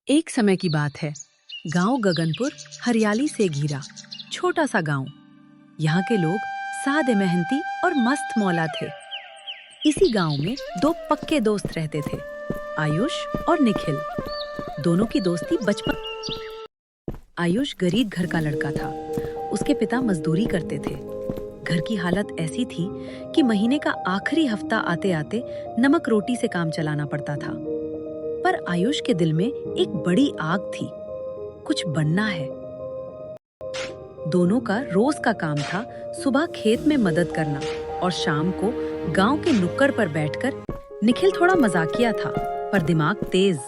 एक समय की बात है। गांव गगनपुर हरियाली से घिरा छोटा सा गांव। यहाँ के लोग सादे मेहनती और मस्त मौला थे। इसी गांव में दो पक्के दोस्त रहते थे, आयुष और निखिल। दोनों की दोस्ती बचपन। आयुष गरीब घर का लड़का था। उसके पिता मजदूरी करते थे। घर की हालत ऐसी थी कि महीने का आखिरी हफ्ता आते आते नमक रोटी से काम चलाना पड़ता था। पर आयुष के दिल में एक बड़ी आग थी, कुछ बनना है। दोनों का रोज का काम था सुबह खेत में मदद करना और शाम को गांव के नुक्कड़ पर बैठकर। निखिल थोड़ा मजाकिया था पर दिमाग तेज।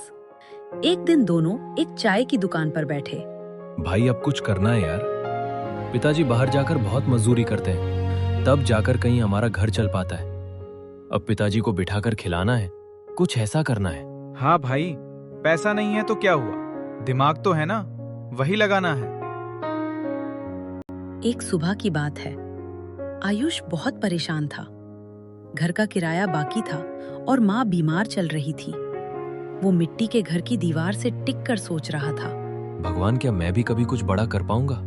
एक दिन दोनों एक चाय की दुकान पर बैठे। भाई अब कुछ करना है यार। पिताजी बाहर जाकर बहुत मजदूरी करते हैं, तब जाकर कहीं हमारा घर चल पाता है। अब पिताजी को बिठाकर खिलाना है, कुछ ऐसा करना है। हाँ भाई, पैसा नहीं है तो क्या हुआ, दिमाग तो है ना, वही लगाना है। एक सुबह की बात है। आयुष बहुत परेशान था। घर का किराया बाकी था और माँ बीमार चल रही थी। वो मिट्टी के घर की दीवार से टिक कर सोच रहा था, भगवान क्या मैं भी कभी कुछ बड़ा कर पाऊंगा।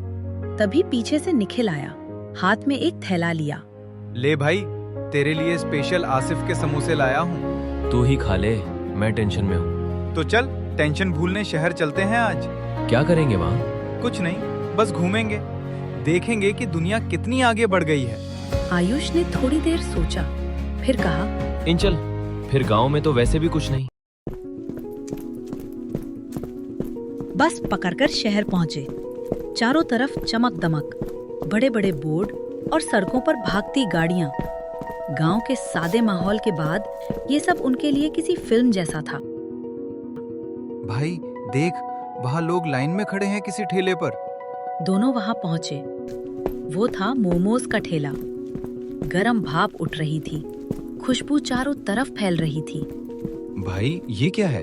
तभी पीछे से निखिल आया, हाथ में एक थैला लिया। ले भाई, तेरे लिए स्पेशल आसिफ के समोसे लाया हूँ। तू ही खा ले, मैं टेंशन में हूँ। तो चल टेंशन भूलने शहर चलते हैं आज। क्या करेंगे वहाँ? कुछ नहीं, बस घूमेंगे, देखेंगे कि दुनिया कितनी आगे बढ़ गई है। आयुष ने थोड़ी देर सोचा, फिर कहा, इन चल, फिर गांव में तो वैसे भी कुछ नहीं। बस पकड़कर शहर पहुंचे। चारों तरफ चमक दमक, बड़े बड़े बोर्ड और सड़कों पर भागती गाड़ियां। गांव के सादे माहौल के बाद ये सब उनके लिए किसी फिल्म जैसा था। भाई देख, वहाँ लोग लाइन में खड़े हैं किसी ठेले पर। दोनों वहां पहुंचे। वो था मोमोज का ठेला। गरम भाप उठ रही थी, खुशबू चारों तरफ फैल रही थी। भाई ये क्या है?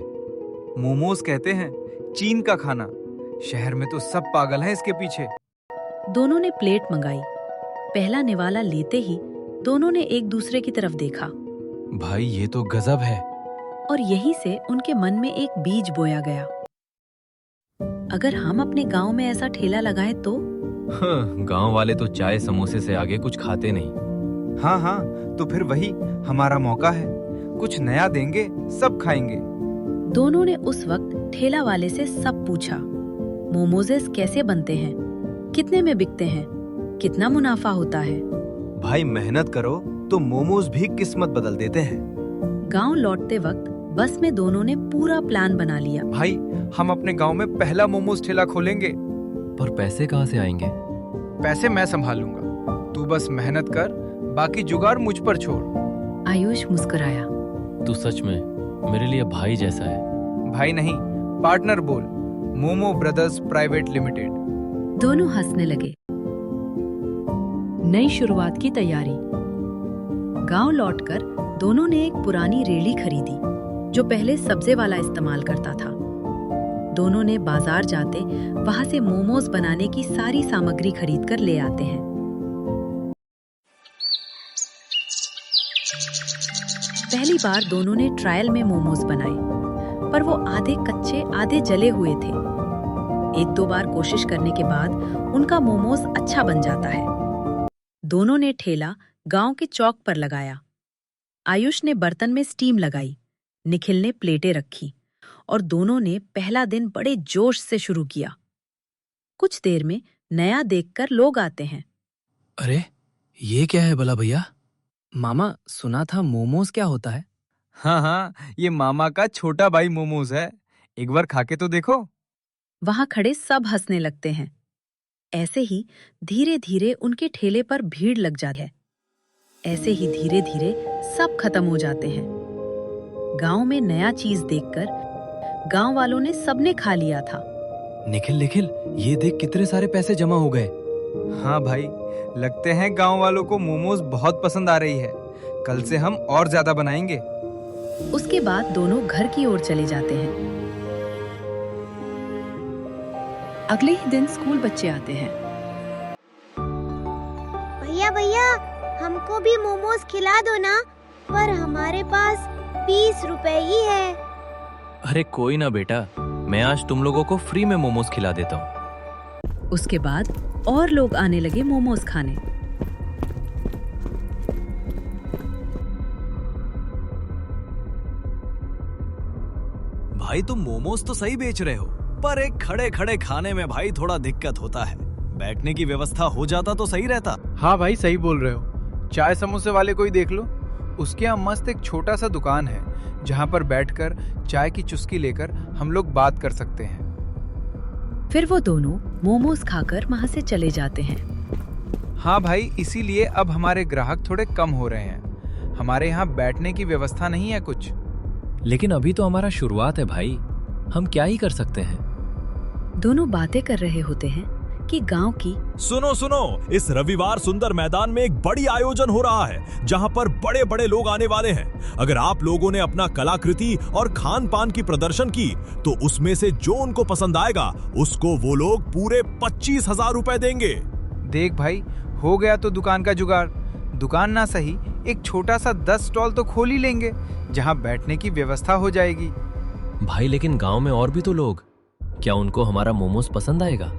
मोमोज कहते हैं, चीन का खाना। शहर में तो सब पागल हैं इसके पीछे। दोनों ने प्लेट मंगाई। पहला निवाला लेते ही दोनों ने एक दूसरे की तरफ देखा। भाई ये तो गजब है। और यहीं से उनके मन में एक बीज बोया गया। अगर हम अपने गांव में ऐसा ठेला लगाएं तो? गांव वाले तो चाय समोसे से आगे कुछ खाते नहीं। हाँ हाँ, तो फिर वही हमारा मौका है, कुछ नया देंगे, सब खाएंगे। दोनों ने उस वक्त ठेला वाले से सब पूछा। मोमोजेस कैसे बनते हैं, कितने में बिकते हैं, कितना मुनाफा होता है। भाई मेहनत करो तो मोमोज भी किस्मत बदल देते हैं। गांव लौटते वक्त बस में दोनों ने पूरा प्लान बना लिया। भाई हम अपने गांव में पहला मोमोज ठेला खोलेंगे। पर पैसे कहाँ से आएंगे? पैसे मैं संभालूंगा, तू बस मेहनत कर, बाकी जुगाड़ मुझ पर छोड़। आयुष मुस्कुराया। तू सच में मेरे लिए भाई जैसा है। भाई नहीं, पार्टनर बोल, मोमो ब्रदर्स प्राइवेट लिमिटेड। दोनों हंसने लगे। नई शुरुआत की तैयारी। गांव लौटकर दोनों ने एक पुरानी रेड़ी खरीदी जो पहले सब्जे वाला इस्तेमाल करता था। दोनों ने बाजार जाते वहां से मोमोज बनाने की सारी सामग्री खरीदकर ले आते हैं। पहली बार दोनों ने ट्रायल में मोमोज बनाए, पर वो आधे कच्चे आधे जले हुए थे। एक दो बार कोशिश करने के बाद उनका मोमोज अच्छा बन जाता है। दोनों ने ठेला गांव के चौक पर लगाया। आयुष ने बर्तन में स्टीम लगाई, निखिल ने प्लेटें रखी और दोनों ने पहला दिन बड़े जोश से शुरू किया। कुछ देर में नया देखकर लोग आते हैं। अरे ये क्या है भला भैया? मामा, सुना था मोमोज क्या होता है? हाँ हाँ, ये मामा का छोटा भाई मोमोज है, एक बार खा के तो देखो। वहां खड़े सब हंसने लगते हैं। ऐसे ही धीरे धीरे उनके ठेले पर भीड़ लग जाती है। ऐसे ही धीरे धीरे सब खत्म हो जाते हैं। गांव में नया चीज देखकर गांव वालों ने सबने खा लिया था। निखिल निखिल, ये देख कितने सारे पैसे जमा हो गए। हाँ भाई, लगते हैं गांव वालों को मोमोज बहुत पसंद आ रही है। कल से हम और ज्यादा बनाएंगे। उसके बाद दोनों घर की ओर चले जाते हैं। अगले ही दिन स्कूल बच्चे आते हैं। भैया भैया, हमको भी मोमोज खिला दो ना, पर हमारे पास 20 रुपए ही है। अरे कोई ना बेटा, मैं आज तुम लोगों को फ्री में मोमोज खिला देता हूँ। उसके बाद और लोग आने लगे मोमोज खाने। भाई तुम मोमोज तो सही बेच रहे हो, पर एक खड़े खड़े खाने में भाई थोड़ा दिक्कत होता है। बैठने की व्यवस्था हो जाता तो सही रहता। हाँ भाई सही बोल रहे हो। चाय समोसे वाले को ही देख लो, उसके यहाँ मस्त एक छोटा सा दुकान है जहाँ पर बैठकर चाय की चुस्की लेकर हम लोग बात कर सकते हैं। फिर वो दोनों मोमोज खाकर वहां से चले जाते हैं। हाँ भाई, इसीलिए अब हमारे ग्राहक थोड़े कम हो रहे हैं। हमारे यहाँ बैठने की व्यवस्था नहीं है कुछ। लेकिन अभी तो हमारा शुरुआत है भाई, हम क्या ही कर सकते हैं। दोनों बातें कर रहे होते हैं कि गांव की सुनो सुनो, इस रविवार सुंदर मैदान में एक बड़ी आयोजन हो रहा है जहां पर बड़े बड़े लोग आने वाले हैं। अगर आप लोगों ने अपना कलाकृति और खान पान की प्रदर्शन की तो उसमें से जो उनको पसंद आएगा उसको वो लोग पूरे 25,000 रुपए देंगे। देख भाई, हो गया तो दुकान का जुगाड़। दुकान ना सही, एक छोटा सा 10 स्टॉल तो खोल ही लेंगे जहां बैठने की व्यवस्था हो जाएगी। भाई लेकिन गांव में और भी तो लोग, क्या उनको हमारा मोमोज पसंद आएगा?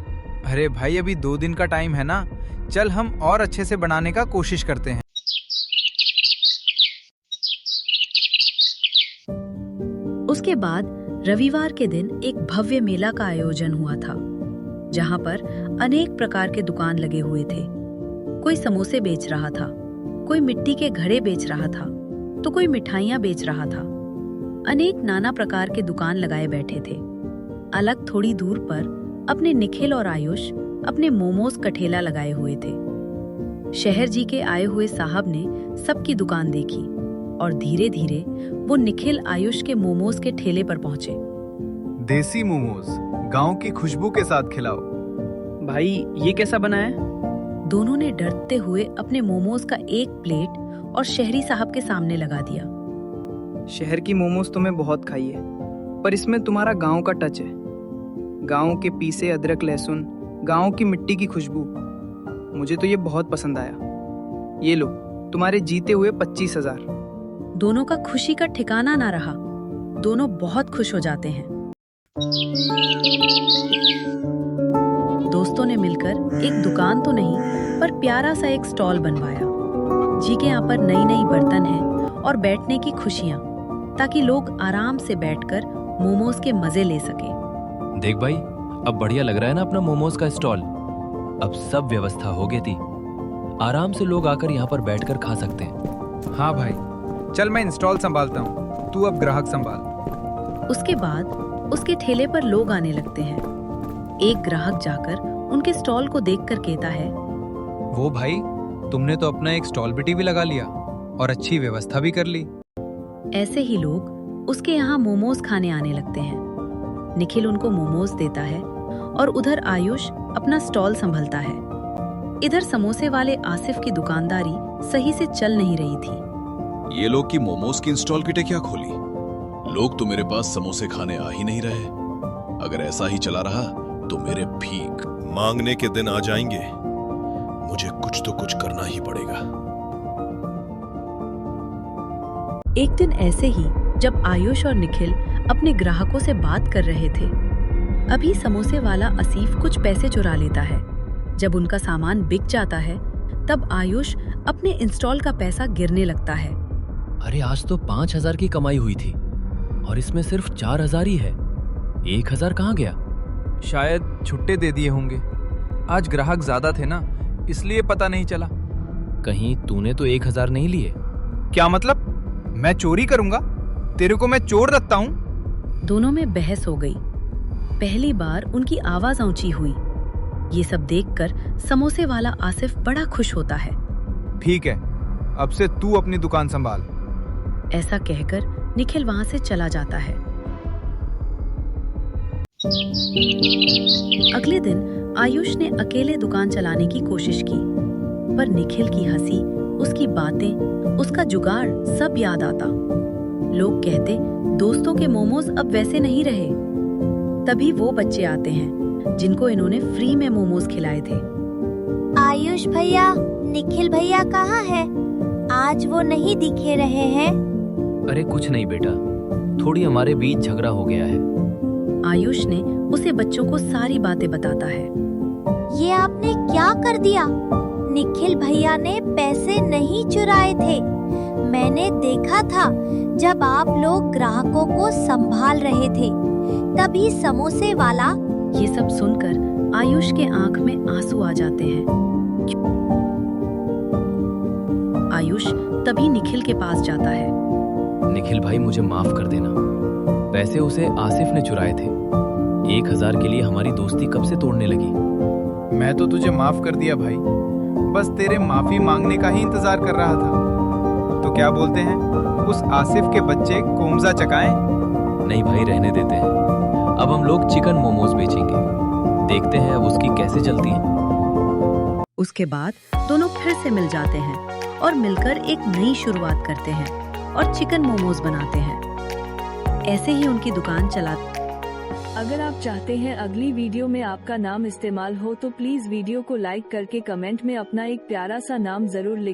अरे भाई, अभी 2 दिन का टाइम है ना, चल हम और अच्छे से बनाने का कोशिश करते हैं। उसके बाद रविवार के दिन एक भव्य मेला का आयोजन हुआ था जहां पर अनेक प्रकार के दुकान लगे हुए थे। कोई समोसे बेच रहा था, कोई मिट्टी के घड़े बेच रहा था, तो कोई मिठाइयां बेच रहा था। अनेक नाना प्रकार के दुकान लगाए बैठे थे। अलग थोड़ी दूर पर अपने निखिल और आयुष अपने मोमोज का ठेला लगाए हुए थे। शहर जी के आए हुए साहब ने सबकी दुकान देखी और धीरे धीरे वो निखिल आयुष के मोमोज के ठेले पर पहुंचे। देसी मोमोज गांव की खुशबू के साथ खिलाओ। भाई ये कैसा बना है? दोनों ने डरते हुए अपने मोमोज का एक प्लेट और शहरी साहब के सामने लगा दिया। शहर की मोमोज तो मैं बहुत खाई है, पर इसमें तुम्हारा गांव का टच है। गांव के पीसे अदरक लहसुन, गांव की मिट्टी की खुशबू, मुझे तो ये बहुत पसंद आया। ये लो तुम्हारे जीते हुए 25,000। दोनों का खुशी का ठिकाना ना रहा। दोनों बहुत खुश हो जाते हैं। दोस्तों ने मिलकर एक दुकान तो नहीं पर प्यारा सा एक स्टॉल बनवाया। जी के यहाँ पर नई नई बर्तन हैं और बैठने की खुशियाँ, ताकि लोग आराम से बैठकर मोमोज के मजे ले सके। देख भाई, अब बढ़िया लग रहा है ना अपना मोमोज का स्टॉल। अब सब व्यवस्था हो गई थी, आराम से लोग आकर यहाँ पर बैठकर खा सकते हैं। हाँ भाई, चल मैं इंस्टॉल संभालता हूँ, तू अब ग्राहक संभाल। उसके बाद उसके ठेले पर लोग आने लगते हैं। एक ग्राहक जाकर उनके स्टॉल को देखकर कहता है, वो भाई, तुमने तो अपना एक स्टॉल भी टीवी लगा लिया और अच्छी व्यवस्था भी कर ली। ऐसे ही लोग उसके यहाँ मोमोज खाने आने लगते हैं। निखिल उनको मोमोज देता है और उधर आयुष अपना स्टॉल संभलता है। इधर समोसे वाले आसिफ की दुकानदारी सही से चल नहीं रही थी। ये लोग की मोमोज की इंस्टॉल किटें क्या खोली? लोग तो मेरे पास समोसे खाने आ ही नहीं रहे। अगर ऐसा ही चला रहा तो मेरे भीख मांगने के दिन आ जाएंगे। मुझे कुछ तो कुछ करना ही पड़ेगा। एक दिन ऐसे ही जब आयुष और निखिल अपने ग्राहकों से बात कर रहे थे, अभी समोसे वाला आसिफ कुछ पैसे चुरा लेता है। जब उनका सामान बिक जाता है तब आयुष अपने इंस्टॉल का पैसा गिरने लगता है। अरे आज तो 5,000 की कमाई हुई थी और इसमें सिर्फ 4,000 ही है। 1,000 कहाँ गया? शायद छुट्टे दे दिए होंगे। आज ग्राहक ज्यादा थे ना, इसलिए पता नहीं चला। कहीं तूने तो 1,000 नहीं लिए? क्या मतलब? मैं चोरी करूंगा? तेरे को मैं चोर लगता हूँ? दोनों में बहस हो गई। पहली बार उनकी आवाज ऊंची हुई। ये सब देखकर समोसे वाला आसिफ बड़ा खुश होता है। ठीक है, अब से तू अपनी दुकान संभाल। ऐसा कहकर निखिल वहां से चला जाता है। अगले दिन आयुष ने अकेले दुकान चलाने की कोशिश की, पर निखिल की हंसी, उसकी बातें, उसका जुगाड़ सब याद आता। लोग कहते दोस्तों के मोमोज अब वैसे नहीं रहे। तभी वो बच्चे आते हैं जिनको इन्होंने फ्री में मोमोज खिलाए थे। आयुष भैया, निखिल भैया कहाँ है? आज वो नहीं दिखे रहे हैं। अरे कुछ नहीं बेटा, थोड़ी हमारे बीच झगड़ा हो गया है। आयुष ने उसे बच्चों को सारी बातें बताता है। ये आपने क्या कर दिया? निखिल भैया ने पैसे नहीं चुराए थे। मैंने देखा था जब आप लोग ग्राहकों को संभाल रहे थे, तभी समोसे वाला। ये सब सुनकर आयुष के आंख में आंसू आ जाते हैं। आयुष तभी निखिल के पास जाता है। निखिल भाई, मुझे माफ कर देना। पैसे उसे आसिफ ने चुराए थे। 1000 के लिए हमारी दोस्ती कब से तोड़ने लगी। मैं तो तुझे माफ कर दिया भाई, बस तेरे माफी मांगने का ही इंतजार कर रहा था। तो क्या बोलते हैं, उस आसिफ के बच्चे कोमजा चकाएं? नहीं भाई, रहने देते हैं। अब हम लोग चिकन मोमोज बेचेंगे। देखते हैं अब उसकी कैसे चलती है। उसके बाद दोनों फिर से मिल जाते हैं और मिलकर एक नई शुरुआत करते हैं और चिकन मोमोज बनाते हैं। ऐसे ही उनकी दुकान चला। अगर आप चाहते हैं अगली वीडियो में आपका नाम इस्तेमाल हो तो प्लीज वीडियो को लाइक करके कमेंट में अपना एक प्यारा सा नाम जरूर लिखें।